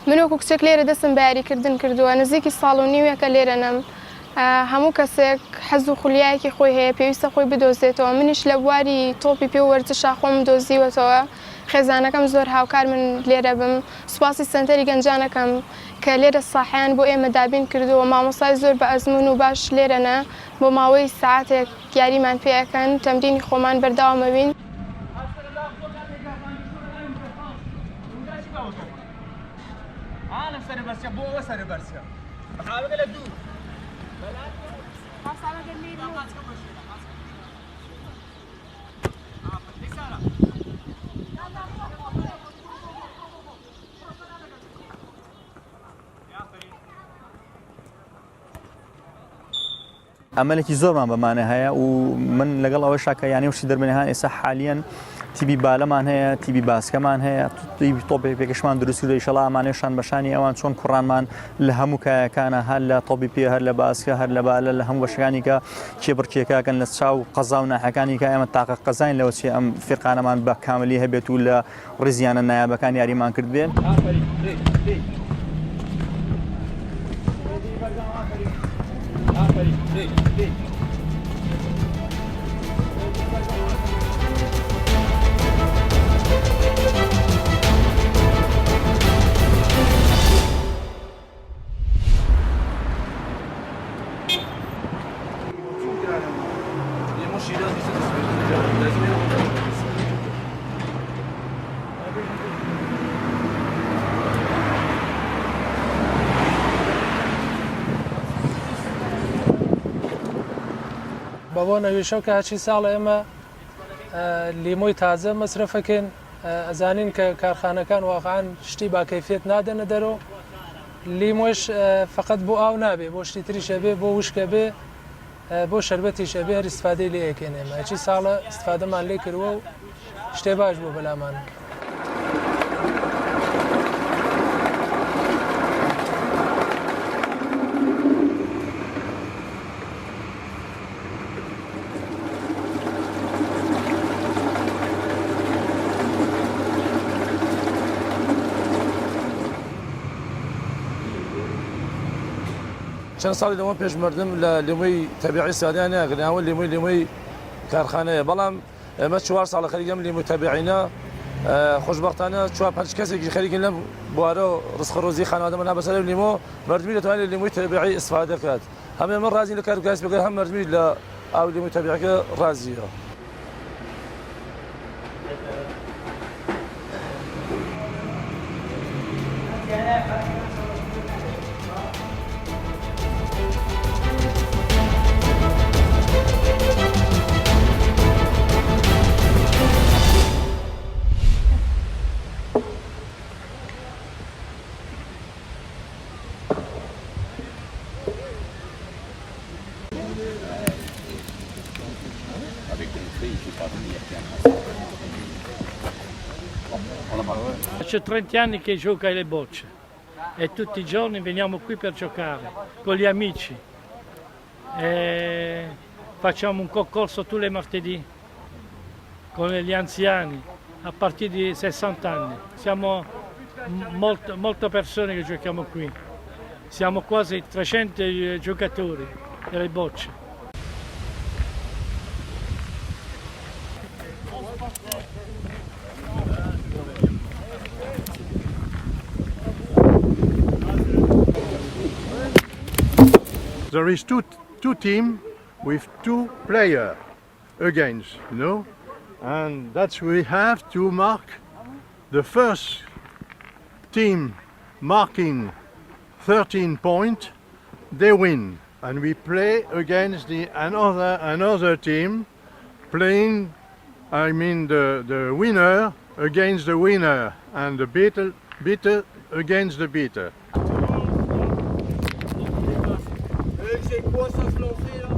من وەکو کچێک لێرە دەستم بە یاریکردن کردووە نزیکی ساڵ و نیوەکە لێرەنم هەموو کەسێک حەز و خولیایەکی خۆی هەیە پێویستە خۆی بدۆزێتەوە منیش لە بواری تۆپی پێ و وەرزشا خۆم دۆزیوەتەوە خێزانەکەم زۆر هاوکار من لێرە بم سوپاسی سنتەری گەنجانەکەم کە لێرە ساحیان بۆ ئێمە دابین کردووە مامۆستای زۆر بە ئەزمون و باش لێرەنە بۆ ماوەی ساعاتێک یاریمان پێەکەن تەمرینی خۆمان بەرداوامەبین عالم سر برسيا بو وسر برسيا حاول قال دو خلاص على قال لي ئەمەلێکی زۆرمان بەمانە هەیە و من لەگەڵ ئەوە شاکە یانی وشی دەربنیان ئێستا حالیان تیبی بالەمان هەیە تیبی باسکەمان هەیە تیبی تۆپی پێکەشمان دروستی و ئینشەڵا ئەمانەشان بەشانی ئەوان چۆن کوڕانمان لە هەموو کایەکانە هەر لە تۆپی پێ هەر لە باسکە هەر لە بالە لە هەموو بەشەکانی کە کێبڕکێکاکەن لە چاو قەزا و ناحەکانی کە ئێمە تاقە قەزاین لەوە چی ئەم فێرقانەمان بە کاملی هەبێت و لە ڕزیانە نایابەکان یاریمان کرد بێن بەبوو نەوێشەو کە هەچی ساڵە ئێمە لیمۆی تازە مەسرەفەکەن ئەزانین کە کارخانەکان واقعاً شتی باکەیفێت نادەنە دەرەوە لیمۆش فقط بۆ ئاو نابێ بۆ شتی تریشە بێ بۆ وشکە بێ بۆ شەربەتیشە بێ هەر ئیسفادەی لێ یەکێن ئێمە هەچی ساڵە ئیسفادەمان لێ کردووە و شتێ باش بۆ بەلامان. چەند ساڵی لەمە پێش مردم لە لیمۆی تەبیعی سادیان ناگرناوە لیمۆی کارخانەیە بەڵام ئێمە 4 ساڵە خەریکەم لیمۆی تەبیعینە خۆشبەختانە 4-5 کەسێکی خەریکن لەم بوارە و ڕزقڕۆزی خانەوادەمان بەسەر لیمۆ مردمی دەتوانێت لیمۆی تەبیعی ئیسفادە بکات هەم ئێمە ڕازین لە کارگاز بگەر هەم مردمی لە ئاو لیمۆی تەبیعیەکە ڕازیە. Faccio 30 anni che gioco alle bocce e tutti i giorni veniamo qui per giocare con gli amici. Facciamo un concorso tutti i martedì con gli anziani a partire di 60 anni. Siamo molte persone che giochiamo qui. Siamo quasi 300 giocatori delle bocce. There is two teams with 2 players against, you know, and that's we have to mark the first team marking 13 points, they win, and we play against another team playing, I mean the winner against the winner and the beater against the beater. J'ai quoi ça se lancer là?